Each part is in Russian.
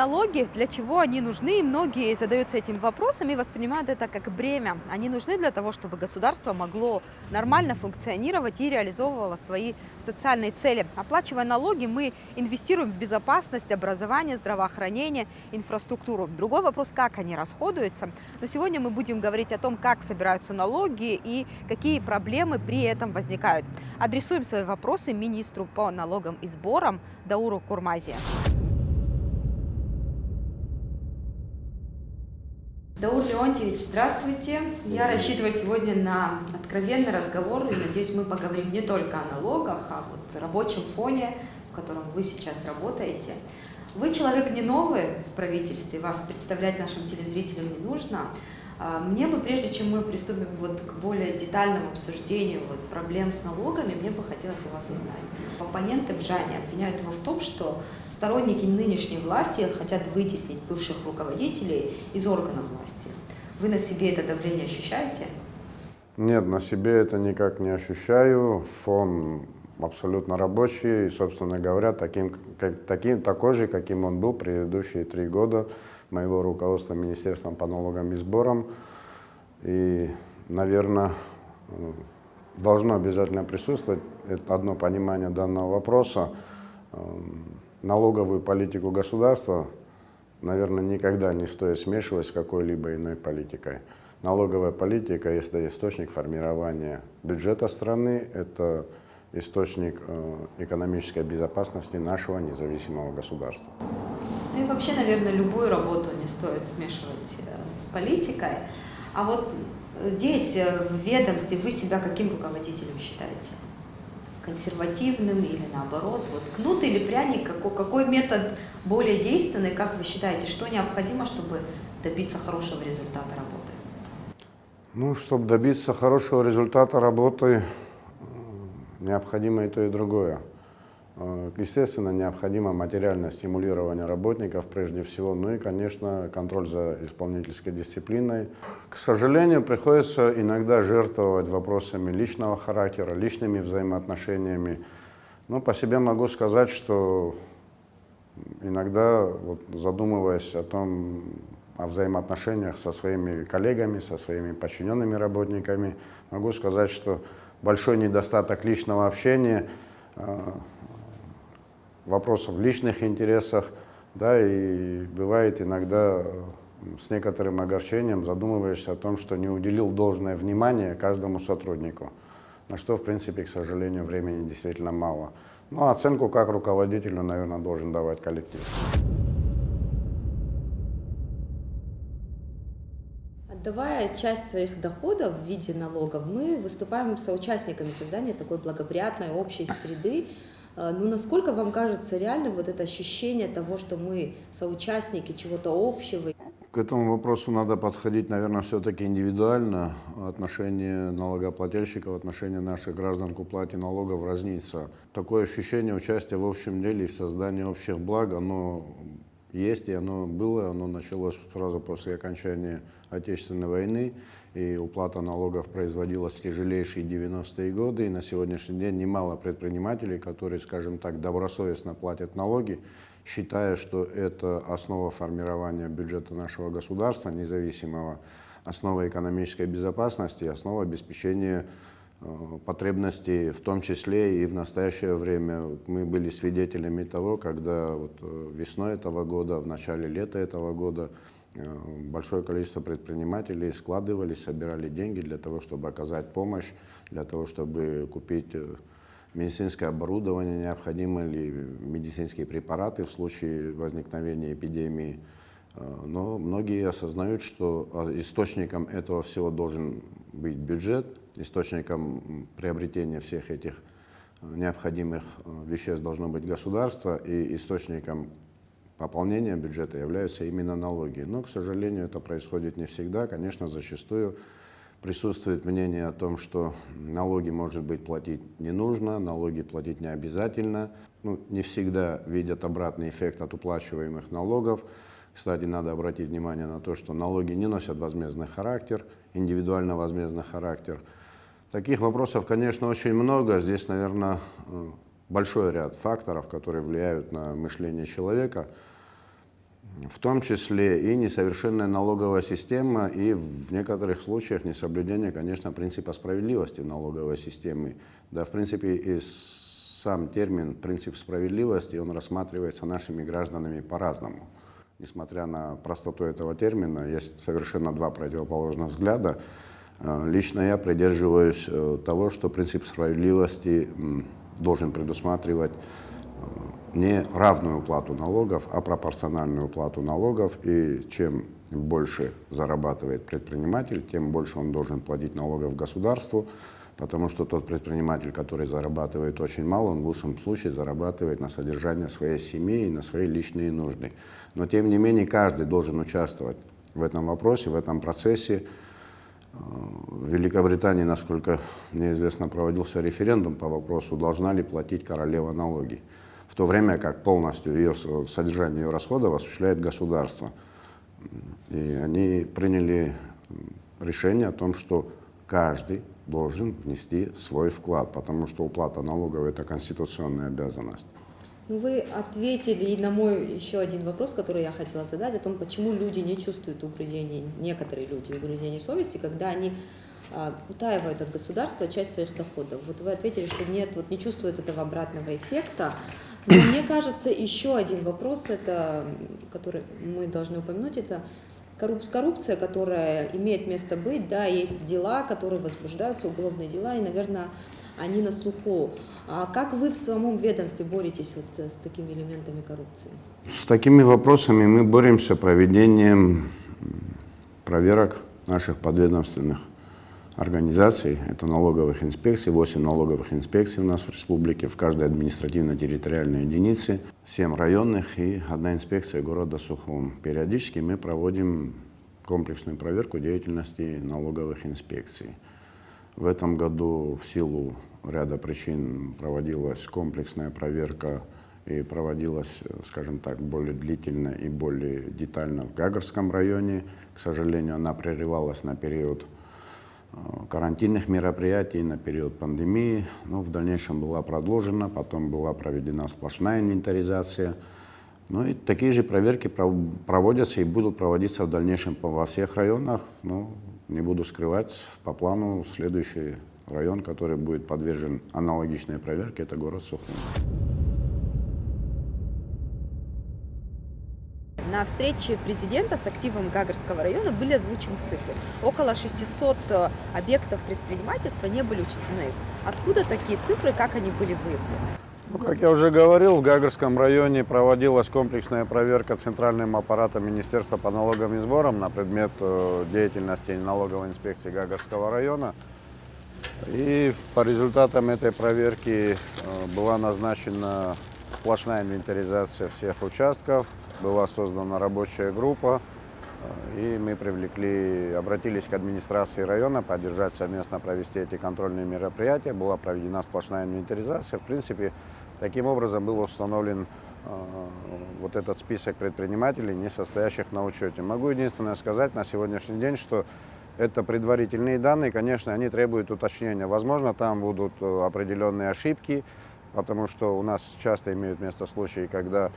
Налоги, для чего они нужны? И многие задаются этим вопросом и воспринимают это как бремя. Они нужны для того, чтобы государство могло нормально функционировать и реализовывало свои социальные цели. Оплачивая налоги, мы инвестируем в безопасность, образование, здравоохранение, инфраструктуру. Другой вопрос, как они расходуются. Но сегодня мы будем говорить о том, как собираются налоги и какие проблемы при этом возникают. Адресуем свои вопросы министру по налогам и сборам Дауру Курмазе. Даур Леонтьевич, здравствуйте. Я рассчитываю сегодня на откровенный разговор и надеюсь, мы поговорим не только о налогах, а вот о рабочем фоне, в котором вы сейчас работаете. Вы человек не новый в правительстве, вас представлять нашим телезрителям не нужно. Мне бы, прежде чем мы приступим к более детальному обсуждению проблем с налогами, мне бы хотелось у вас узнать. Оппоненты Бжани обвиняют его в том, что сторонники нынешней власти хотят вытеснить бывших руководителей из органов власти. Вы на себе это давление ощущаете? Нет, на себе это никак не ощущаю. Фон абсолютно рабочий, и, собственно говоря, такой же, каким он был предыдущие 3 года моего руководства Министерством по налогам и сборам. И, наверное, должно обязательно присутствовать одно понимание данного вопроса. Налоговую политику государства, наверное, никогда не стоит смешивать с какой-либо иной политикой. Налоговая политика – это источник формирования бюджета страны, это источник экономической безопасности нашего независимого государства. Ну и вообще, наверное, любую работу не стоит смешивать с политикой. А вот здесь, в ведомстве, вы себя каким руководителем считаете? Консервативным или наоборот? Кнут или пряник? Какой метод более действенный? Как вы считаете, что необходимо, чтобы добиться хорошего результата работы? Ну, чтобы добиться хорошего результата работы, необходимо и то, и другое. Естественно, необходимо материальное стимулирование работников прежде всего, ну и, конечно, контроль за исполнительской дисциплиной. К сожалению, приходится иногда жертвовать вопросами личного характера, личными взаимоотношениями. Но по себе могу сказать, что иногда, задумываясь о взаимоотношениях со своими коллегами, со своими подчиненными работниками, могу сказать, что большой недостаток личного общения, вопросов в личных интересах, да, и бывает иногда с некоторым огорчением задумываешься о том, что не уделил должное внимание каждому сотруднику, на что, в принципе, к сожалению, времени действительно мало. Ну, оценку как руководителю, наверное, должен давать коллектив. Отдавая часть своих доходов в виде налогов, мы выступаем соучастниками создания такой благоприятной общей среды. Ну, насколько вам кажется реальным это ощущение того, что мы соучастники чего-то общего? К этому вопросу надо подходить, наверное, все-таки индивидуально. Отношение налогоплательщиков, отношение наших граждан к уплате налогов разнится. Такое ощущение участия в общем деле и в создании общих благ, оно есть, и оно было, оно началось сразу после окончания Отечественной войны, и уплата налогов производилась в тяжелейшие 90-е годы, и на сегодняшний день немало предпринимателей, которые, скажем так, добросовестно платят налоги, считая, что это основа формирования бюджета нашего государства, независимого, основа экономической безопасности, основа обеспечения потребностей, в том числе и в настоящее время. Мы были свидетелями того, когда весной этого года, в начале лета этого года большое количество предпринимателей складывались, собирали деньги для того, чтобы оказать помощь, для того, чтобы купить медицинское оборудование, необходимые ли медицинские препараты в случае возникновения эпидемии. Но многие осознают, что источником этого всего должен быть бюджет, источником приобретения всех этих необходимых веществ должно быть государство, и источником пополнения бюджета являются именно налоги. Но, к сожалению, это происходит не всегда. Конечно, зачастую присутствует мнение о том, что налоги, может быть, платить не нужно, налоги платить не обязательно. Не всегда видят обратный эффект от уплачиваемых налогов. Кстати, надо обратить внимание на то, что налоги не носят возмездный характер, индивидуально возмездный характер. Таких вопросов, конечно, очень много. Здесь, наверное, большой ряд факторов, которые влияют на мышление человека. в том числе и несовершенная налоговая система, и в некоторых случаях несоблюдение, конечно, принципа справедливости налоговой системы. Да, в принципе, и сам термин «принцип справедливости», он рассматривается нашими гражданами по-разному. Несмотря на простоту этого термина, есть совершенно два противоположных взгляда. Лично я придерживаюсь того, что принцип справедливости должен предусматривать не равную уплату налогов, а пропорциональную уплату налогов. И чем больше зарабатывает предприниматель, тем больше он должен платить налогов государству, потому что тот предприниматель, который зарабатывает очень мало, он в лучшем случае зарабатывает на содержание своей семьи и на свои личные нужды. Но тем не менее каждый должен участвовать в этом вопросе, в этом процессе. В Великобритании, насколько мне известно, проводился референдум по вопросу, должна ли платить королева налоги, в то время как полностью ее содержание, ее расходов осуществляет государство. И они приняли решение о том, что каждый должен внести свой вклад, потому что уплата налогов – это конституционная обязанность. Ну, вы ответили и на мой еще один вопрос, который я хотела задать, о том, почему люди не чувствуют угрызений, некоторые люди угрызений совести, когда они утаивают от государства часть своих доходов. Вот вы ответили, что нет, вот не чувствуют этого обратного эффекта. Но мне кажется, еще один вопрос, это, который мы должны упомянуть, это коррупция, которая имеет место быть, да, есть дела, которые возбуждаются, уголовные дела, и, наверное, они на слуху. А как вы в самом ведомстве боретесь вот с такими элементами коррупции? С такими вопросами мы боремся проведением проверок наших подведомственных организаций. Это налоговых инспекций, 8 налоговых инспекций у нас в республике, в каждой административно-территориальной единице, 7 районных и 1 инспекция города Сухум. Периодически мы проводим комплексную проверку деятельности налоговых инспекций. В этом году в силу ряда причин проводилась комплексная проверка и проводилась, скажем так, более длительно и более детально в Гагарском районе. К сожалению, она прерывалась на период карантинных мероприятий, на период пандемии, но в дальнейшем была продолжена, потом была проведена сплошная инвентаризация. Ну и такие же проверки проводятся и будут проводиться в дальнейшем во всех районах. Но не буду скрывать, по плану следующий район, который будет подвержен аналогичной проверке, это город Сухум. На встрече президента с активом Гагарского района были озвучены цифры. Около 600 объектов предпринимательства не были учтены. Откуда такие цифры, как они были выявлены? Ну, как я уже говорил, в Гагарском районе проводилась комплексная проверка центральным аппаратом Министерства по налогам и сборам на предмет деятельности налоговой инспекции Гагарского района. И по результатам этой проверки была назначена сплошная инвентаризация всех участков, была создана рабочая группа, и мы обратились к администрации района поддержать совместно провести эти контрольные мероприятия. Была проведена сплошная инвентаризация. В принципе, таким образом был установлен вот этот список предпринимателей, не состоящих на учете. Могу единственное сказать на сегодняшний день, что это предварительные данные, конечно, они требуют уточнения. Возможно, там будут определенные ошибки, потому что у нас часто имеют место случаи, когда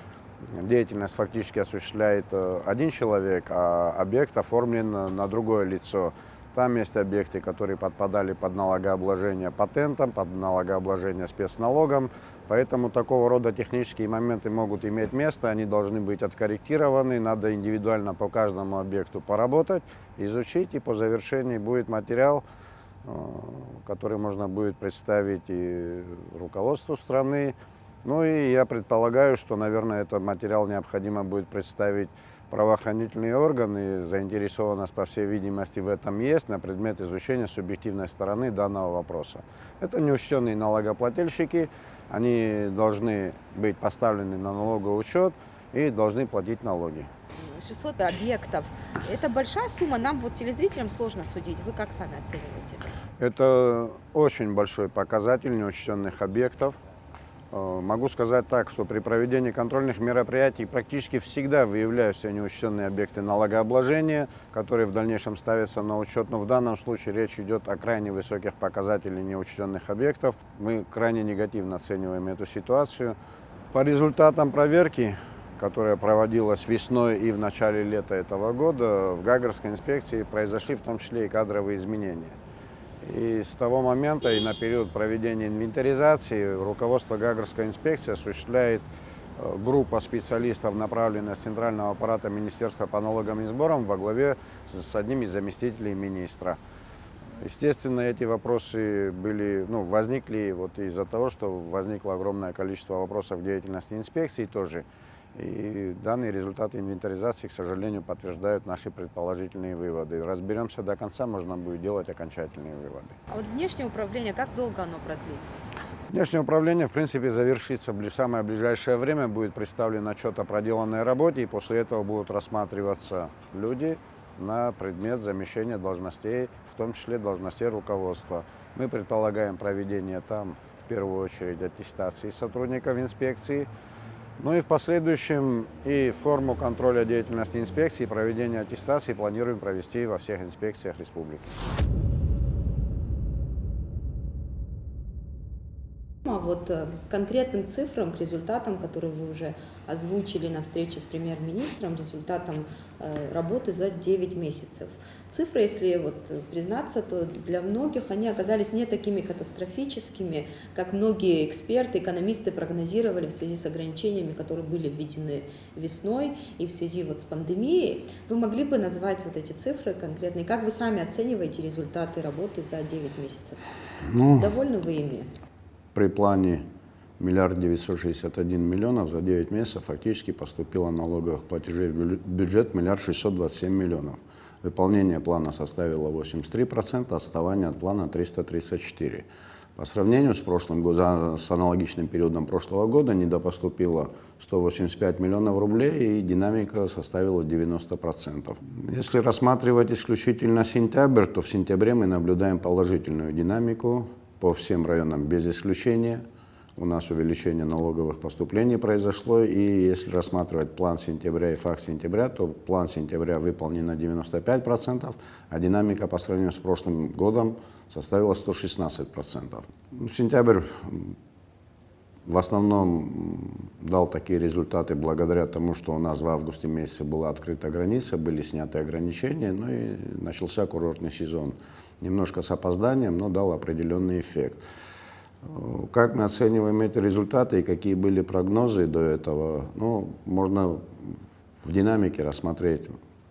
деятельность фактически осуществляет один человек, а объект оформлен на другое лицо. Там есть объекты, которые подпадали под налогообложение патентом, под налогообложение спецналогом. Поэтому такого рода технические моменты могут иметь место, они должны быть откорректированы. Надо индивидуально по каждому объекту поработать, изучить, и по завершении будет материал, который можно будет представить и руководству страны. Ну и я предполагаю, что, наверное, этот материал необходимо будет представить правоохранительные органы. Заинтересованность, по всей видимости, в этом есть на предмет изучения субъективной стороны данного вопроса. Это неучтенные налогоплательщики, они должны быть поставлены на налоговый учет и должны платить налоги. 600 объектов. Это большая сумма, нам вот телезрителям сложно судить. Вы как сами оцениваете? Это очень большой показатель неучтенных объектов. Могу сказать так, что при проведении контрольных мероприятий практически всегда выявляются неучтенные объекты налогообложения, которые в дальнейшем ставятся на учет. Но в данном случае речь идет о крайне высоких показателях неучтенных объектов. Мы крайне негативно оцениваем эту ситуацию. По результатам проверки, которая проводилась весной и в начале лета этого года, в Гагарской инспекции произошли в том числе и кадровые изменения. И с того момента и на период проведения инвентаризации руководство Гагарской инспекции осуществляет группа специалистов, направленная с центрального аппарата Министерства по налогам и сборам во главе с одним из заместителей министра. Естественно, эти вопросы возникли из-за того, что возникло огромное количество вопросов в деятельности инспекции тоже. И данные результаты инвентаризации, к сожалению, подтверждают наши предположительные выводы. Разберемся до конца, можно будет делать окончательные выводы. А вот внешнее управление, как долго оно продлится? Внешнее управление, в принципе, завершится в самое ближайшее время. Будет представлен отчет о проделанной работе, и после этого будут рассматриваться люди на предмет замещения должностей, в том числе должностей руководства. Мы предполагаем проведение там, в первую очередь, аттестации сотрудников инспекции. Ну и в последующем и форму контроля деятельности инспекции, проведение аттестации планируем провести во всех инспекциях республики. А вот конкретным цифрам, к результатам, которые вы уже озвучили на встрече с премьер-министром, результатам работы за 9 месяцев. Цифры, если признаться, то для многих они оказались не такими катастрофическими, как многие эксперты, экономисты прогнозировали в связи с ограничениями, которые были введены весной и в связи с пандемией. Вы могли бы назвать эти цифры конкретные? Как вы сами оцениваете результаты работы за 9 месяцев? Довольны вы ими? При плане 1 961 миллионов за 9 месяцев фактически поступило налоговых платежей в бюджет 1 627 миллионов. Выполнение плана составило 83%, отставание от плана 334%. По сравнению с прошлым годом, с аналогичным периодом прошлого года, недопоступило 185 миллионов рублей, и динамика составила 90%. Если рассматривать исключительно сентябрь, то в сентябре мы наблюдаем положительную динамику по всем районам без исключения. У нас увеличение налоговых поступлений произошло, и если рассматривать план сентября и факт сентября, то план сентября выполнен на 95%, а динамика по сравнению с прошлым годом составила 116%. Сентябрь в основном дал такие результаты благодаря тому, что у нас в августе месяце была открыта граница, были сняты ограничения, ну и начался курортный сезон. Немножко с опозданием, но дал определенный эффект. Как мы оцениваем эти результаты и какие были прогнозы до этого? Можно в динамике рассмотреть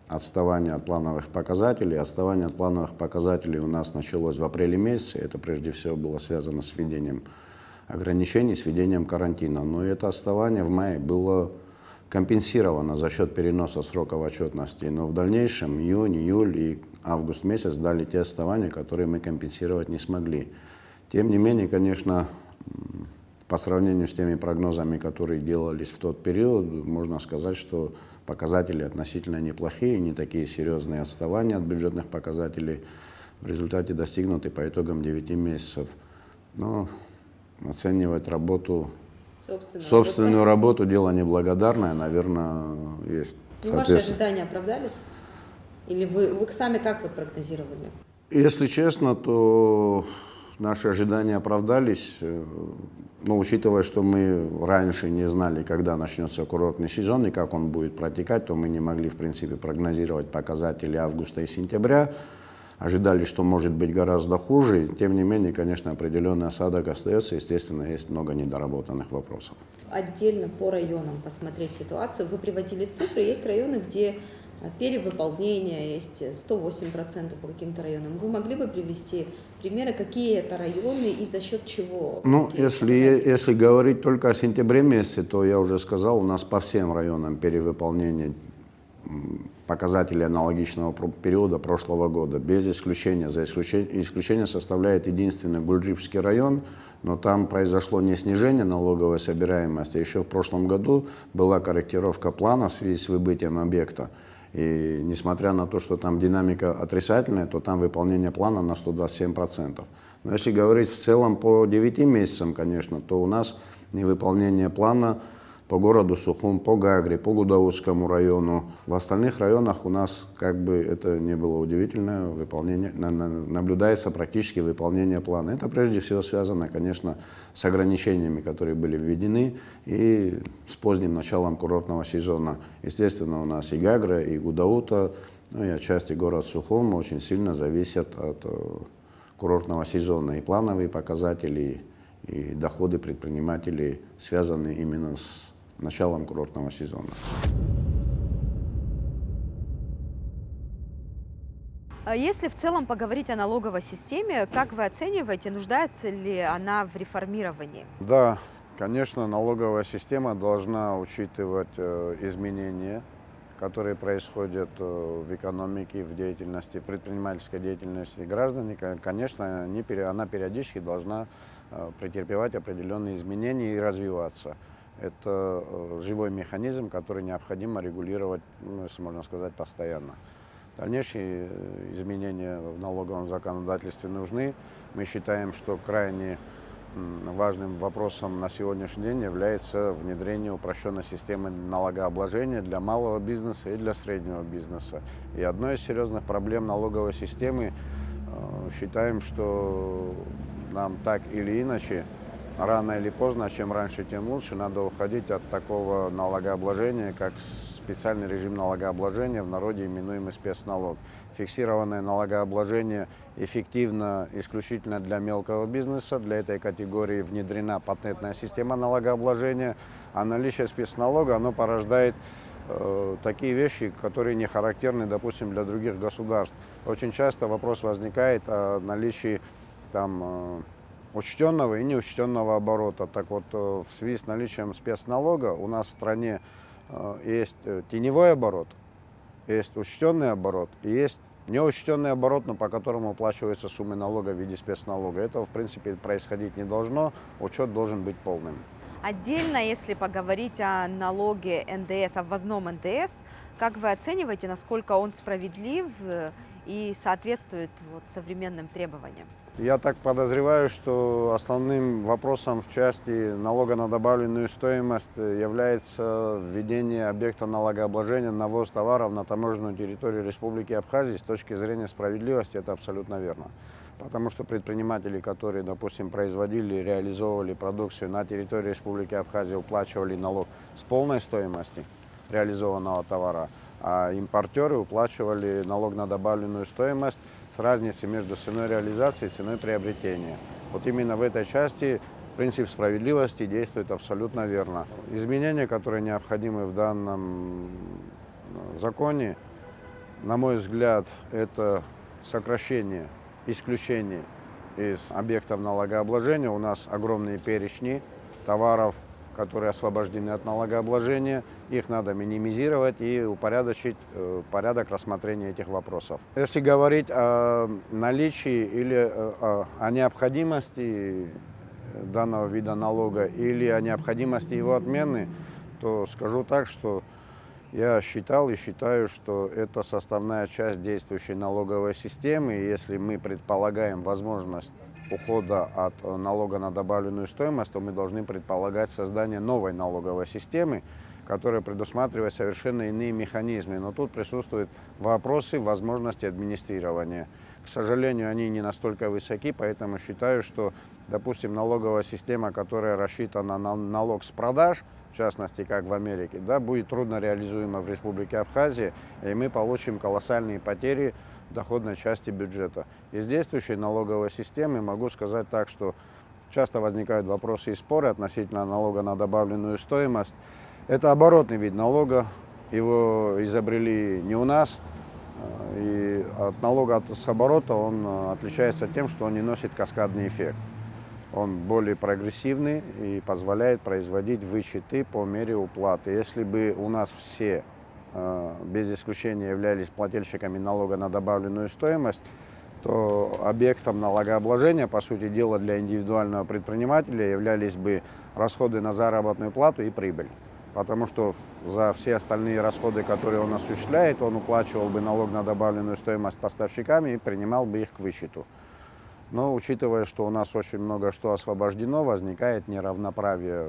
отставание от плановых показателей. Отставание от плановых показателей у нас началось в апреле месяце. Это прежде всего было связано с введением ограничений, с введением карантина. Но это отставание в мае было компенсировано за счет переноса сроков отчетности. Но в дальнейшем июнь, июль и август месяц дали те отставания, которые мы компенсировать не смогли. Тем не менее, конечно, по сравнению с теми прогнозами, которые делались в тот период, можно сказать, что показатели относительно неплохие, не такие серьезные отставания от бюджетных показателей в результате достигнуты по итогам 9 месяцев. Но оценивать работу, собственную работу дело неблагодарное, наверное, есть. Ваши ожидания оправдались? Или вы сами как прогнозировали? Если честно, то наши ожидания оправдались, но учитывая, что мы раньше не знали, когда начнется курортный сезон и как он будет протекать, то мы не могли, в принципе, прогнозировать показатели августа и сентября. Ожидали, что может быть гораздо хуже. Тем не менее, конечно, определенный осадок остается. Естественно, есть много недоработанных вопросов. Отдельно по районам посмотреть ситуацию. Вы приводили цифры. Есть районы, где перевыполнение, есть 108% по каким-то районам. Вы могли бы привести примеры, какие это районы и за счет чего? Если говорить только о сентябре месяце, то я уже сказал, у нас по всем районам перевыполнение показателей аналогичного периода прошлого года, без исключения. Исключение составляет единственный Гульрипский район, но там произошло не снижение налоговой собираемости, а еще в прошлом году была корректировка плана в связи с выбытием объекта. И несмотря на то, что там динамика отрицательная, то там выполнение плана на 127%. Но если говорить в целом по 9 месяцам, конечно, то у нас невыполнение плана по городу Сухум, по Гагре, по Гудаутскому району. В остальных районах у нас, как бы это ни было удивительно, наблюдается практически выполнение плана. Это прежде всего связано, конечно, с ограничениями, которые были введены, и с поздним началом курортного сезона. Естественно, у нас и Гагра, и Гудаута, ну и отчасти город Сухум очень сильно зависят от курортного сезона. И плановые показатели, и доходы предпринимателей связаны именно с началом курортного сезона. Если в целом поговорить о налоговой системе, как вы оцениваете, нуждается ли она в реформировании? Да, конечно, налоговая система должна учитывать изменения, которые происходят в экономике, в деятельности, в предпринимательской деятельности граждан. Конечно, она периодически должна претерпевать определенные изменения и развиваться. Это живой механизм, который необходимо регулировать, ну, если можно сказать, постоянно. Дальнейшие изменения в налоговом законодательстве нужны. Мы считаем, что крайне важным вопросом на сегодняшний день является внедрение упрощенной системы налогообложения для малого бизнеса и для среднего бизнеса. И одной из серьезных проблем налоговой системы, считаем, что нам так или иначе, рано или поздно, чем раньше, тем лучше, надо уходить от такого налогообложения, как специальный режим налогообложения, в народе именуемый спецналог. Фиксированное налогообложение эффективно исключительно для мелкого бизнеса. Для этой категории внедрена патентная система налогообложения, а наличие спецналога оно порождает такие вещи, которые не характерны, допустим, для других государств. Очень часто вопрос возникает о наличии учтенного и неучтенного оборота. Так вот, в связи с наличием спецналога у нас в стране есть теневой оборот, есть учтенный оборот и есть неучтенный оборот, но по которому уплачиваются суммы налога в виде спецналога. Этого, в принципе, происходить не должно, учет должен быть полным. Отдельно, если поговорить о налоге НДС, о ввозном НДС, как вы оцениваете, насколько он справедлив и соответствует современным требованиям? Я так подозреваю, что основным вопросом в части налога на добавленную стоимость является введение объекта налогообложения на ввоз товаров на таможенную территорию Республики Абхазия. С точки зрения справедливости это абсолютно верно. Потому что предприниматели, которые, допустим, производили, реализовывали продукцию на территории Республики Абхазия, уплачивали налог с полной стоимости реализованного товара, а импортеры уплачивали налог на добавленную стоимость с разницей между ценой реализации и ценой приобретения. Вот именно в этой части принцип справедливости действует абсолютно верно. Изменения, которые необходимы в данном законе, на мой взгляд, это сокращение исключений из объектов налогообложения. У нас огромные перечни товаров, которые освобождены от налогообложения. Их надо минимизировать и упорядочить порядок рассмотрения этих вопросов. Если говорить о наличии или о необходимости данного вида налога или о необходимости его отмены, то скажу так, что я считал и считаю, что это составная часть действующей налоговой системы. И если мы предполагаем возможность ухода от налога на добавленную стоимость, то мы должны предполагать создание новой налоговой системы, которая предусматривает совершенно иные механизмы. Но тут присутствуют вопросы возможности администрирования. К сожалению, они не настолько высоки, поэтому считаю, что, допустим, налоговая система, которая рассчитана на налог с продаж, в частности, как в Америке, да, будет трудно реализуема в Республике Абхазия, и мы получим колоссальные потери в доходной части бюджета. Из действующей налоговой системы могу сказать так, что часто возникают вопросы и споры относительно налога на добавленную стоимость. Это оборотный вид налога, его изобрели не у нас, и от налога с оборота он отличается тем, что он не носит каскадный эффект. Он более прогрессивный и позволяет производить вычеты по мере уплаты. Если бы у нас все, без исключения, являлись плательщиками налога на добавленную стоимость, то объектом налогообложения, по сути дела, для индивидуального предпринимателя являлись бы расходы на заработную плату и прибыль. Потому что за все остальные расходы, которые он осуществляет, он уплачивал бы налог на добавленную стоимость поставщиками и принимал бы их к вычету. Но учитывая, что у нас очень много что освобождено, возникает неравноправие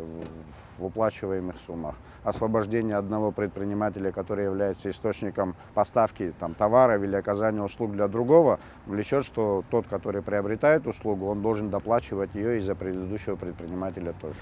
в уплачиваемых суммах. Освобождение одного предпринимателя, который является источником поставки товаров или оказания услуг для другого, влечет, что тот, который приобретает услугу, он должен доплачивать ее из-за предыдущего предпринимателя тоже.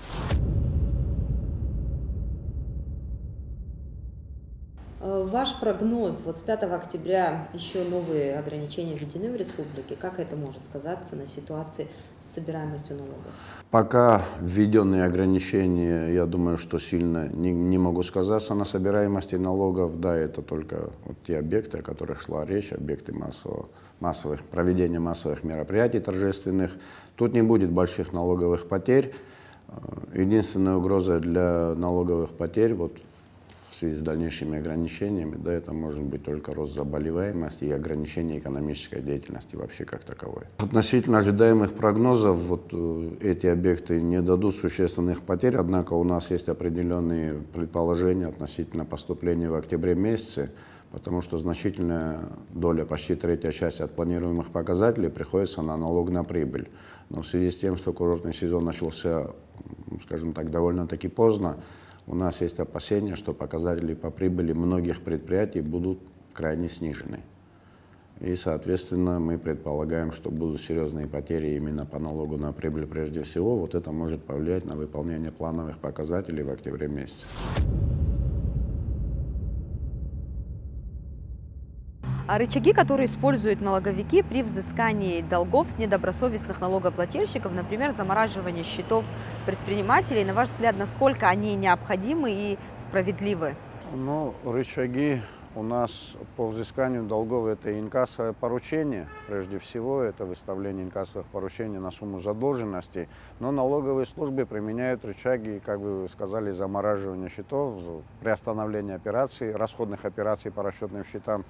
Ваш прогноз, вот с 5 октября еще новые ограничения введены в республике, как это может сказаться на ситуации с собираемостью налогов? Пока введенные ограничения, я думаю, что сильно не могут сказаться на собираемости налогов. Да, это только вот те объекты, о которых шла речь, объекты проведения массовых мероприятий торжественных. Тут не будет больших налоговых потерь. Единственная угроза для налоговых потерь в связи с дальнейшими ограничениями, да, это может быть только рост заболеваемости и ограничение экономической деятельности вообще как таковой. Относительно ожидаемых прогнозов, эти объекты не дадут существенных потерь, однако у нас есть определенные предположения относительно поступления в октябре месяце, потому что значительная доля, почти третья часть от планируемых показателей приходится на налог на прибыль. Но в связи с тем, что курортный сезон начался, скажем так, довольно-таки поздно, у нас есть опасения, что показатели по прибыли многих предприятий будут крайне снижены. И, соответственно, мы предполагаем, что будут серьезные потери именно по налогу на прибыль прежде всего. Вот это может повлиять на выполнение плановых показателей в октябре месяце. А рычаги, которые используют налоговики при взыскании долгов с недобросовестных налогоплательщиков, например, замораживание счетов предпринимателей, на ваш взгляд, насколько они необходимы и справедливы? Рычаги у нас по взысканию долгов — это инкассовое поручение, прежде всего, это выставление инкассовых поручений на сумму задолженности, но налоговые службы применяют рычаги, как вы сказали, замораживание счетов, приостановление операций, расходных операций по расчетным счетам.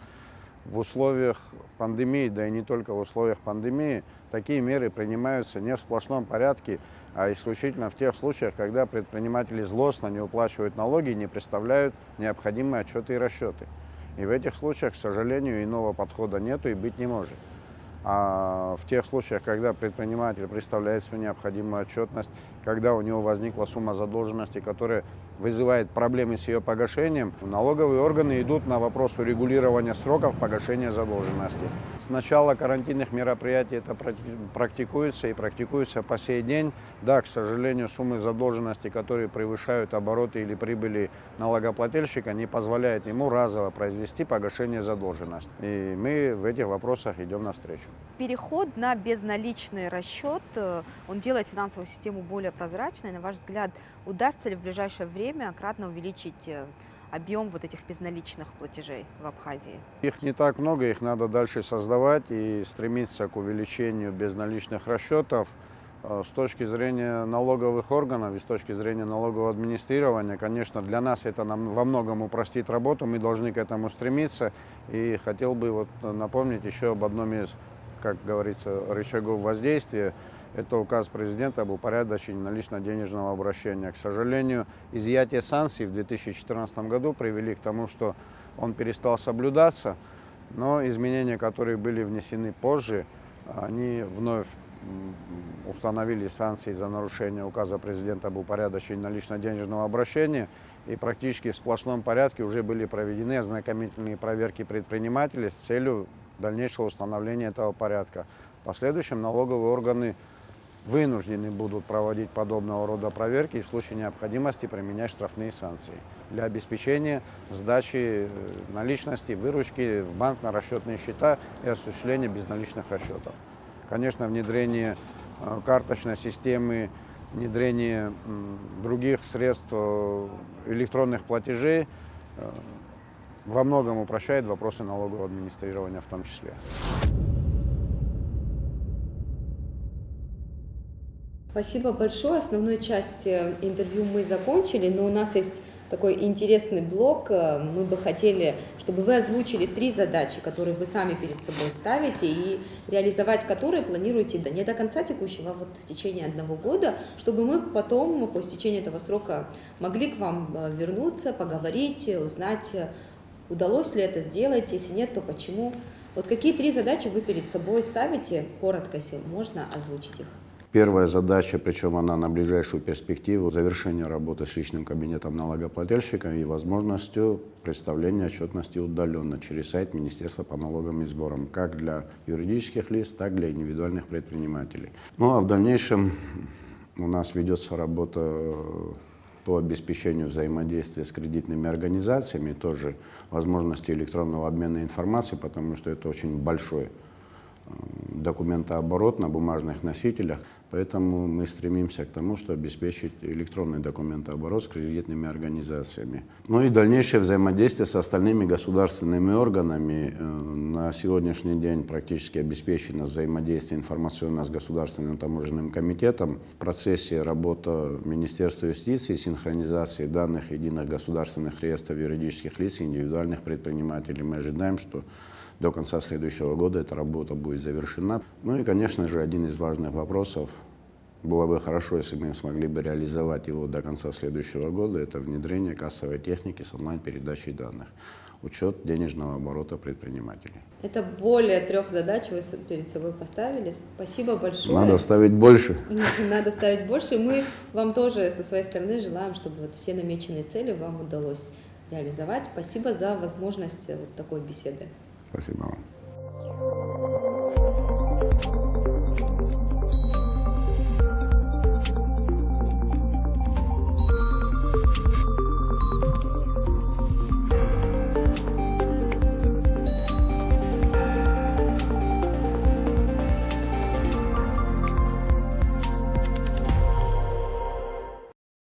В условиях пандемии, да и не только в условиях пандемии, такие меры принимаются не в сплошном порядке, а исключительно в тех случаях, когда предприниматели злостно не уплачивают налоги и не представляют необходимые отчеты и расчеты. И в этих случаях, к сожалению, иного подхода нету и быть не может. А в тех случаях, когда предприниматель представляет всю необходимую отчетность, когда у него возникла сумма задолженности, которая вызывает проблемы с ее погашением, налоговые органы идут на вопрос урегулирования сроков погашения задолженности. С начала карантинных мероприятий это практикуется и практикуется по сей день. Да, к сожалению, суммы задолженности, которые превышают обороты или прибыли налогоплательщика, не позволяют ему разово произвести погашение задолженности. И мы в этих вопросах идем навстречу. Переход на безналичный расчет, он делает финансовую систему более прозрачной. На ваш взгляд, удастся ли в ближайшее время кратно увеличить объем вот этих безналичных платежей в Абхазии? Их не так много, их надо дальше создавать и стремиться к увеличению безналичных расчетов. С точки зрения налоговых органов и с точки зрения налогового администрирования, конечно, для нас это нам во многом упростит работу, мы должны к этому стремиться. И хотел бы напомнить еще об одном из, как говорится, рычагов воздействия. Это указ президента об упорядочении налично-денежного обращения. К сожалению, изъятие санкций в 2014 году привели к тому, что он перестал соблюдаться, но изменения, которые были внесены позже, они вновь установили санкции за нарушение указа президента об упорядочении налично-денежного обращения, и практически в сплошном порядке уже были проведены ознакомительные проверки предпринимателей с целью дальнейшего установления этого порядка. В последующем налоговые органы вынуждены будут проводить подобного рода проверки и в случае необходимости применять штрафные санкции для обеспечения сдачи наличности, выручки в банк на расчетные счета и осуществления безналичных расчетов. Конечно, внедрение карточной системы, внедрение других средств электронных платежей во многом упрощает вопросы налогового администрирования в том числе. Спасибо большое. Основную часть интервью мы закончили, но у нас есть такой интересный блок. Мы бы хотели, чтобы вы озвучили 3 задачи, которые вы сами перед собой ставите и реализовать которые планируете не до конца текущего, а в течение 1 года, чтобы мы потом, по истечении этого срока, могли к вам вернуться, поговорить, узнать, удалось ли это сделать, если нет, то почему. Вот какие 3 задачи вы перед собой ставите? Коротко, если можно озвучить их. Первая задача, причем она на ближайшую перспективу, завершение работы с личным кабинетом налогоплательщика и возможностью представления отчетности удаленно через сайт Министерства по налогам и сборам, как для юридических лиц, так и для индивидуальных предпринимателей. Ну а в дальнейшем у нас ведется работа по обеспечению взаимодействия с кредитными организациями, тоже возможности электронного обмена информацией, потому что это очень большой документооборот на бумажных носителях, поэтому мы стремимся к тому, чтобы обеспечить электронный документооборот с кредитными организациями. Ну и дальнейшее взаимодействие с остальными государственными органами. На сегодняшний день практически обеспечено взаимодействие информационно с Государственным таможенным комитетом. В процессе работы Министерства юстиции, синхронизации данных единых государственных реестров юридических лиц и индивидуальных предпринимателей. Мы ожидаем, что до конца следующего года эта работа будет завершена. Ну и, конечно же, один из важных вопросов, было бы хорошо, если мы смогли бы реализовать его до конца следующего года, это внедрение кассовой техники с онлайн-передачей данных, учет денежного оборота предпринимателей. Это более 3 задач вы перед собой поставили. Спасибо большое. Надо ставить больше. Надо ставить больше. Мы вам тоже со своей стороны желаем, чтобы вот все намеченные цели вам удалось реализовать. Спасибо за возможность вот такой беседы. Спасибо вам.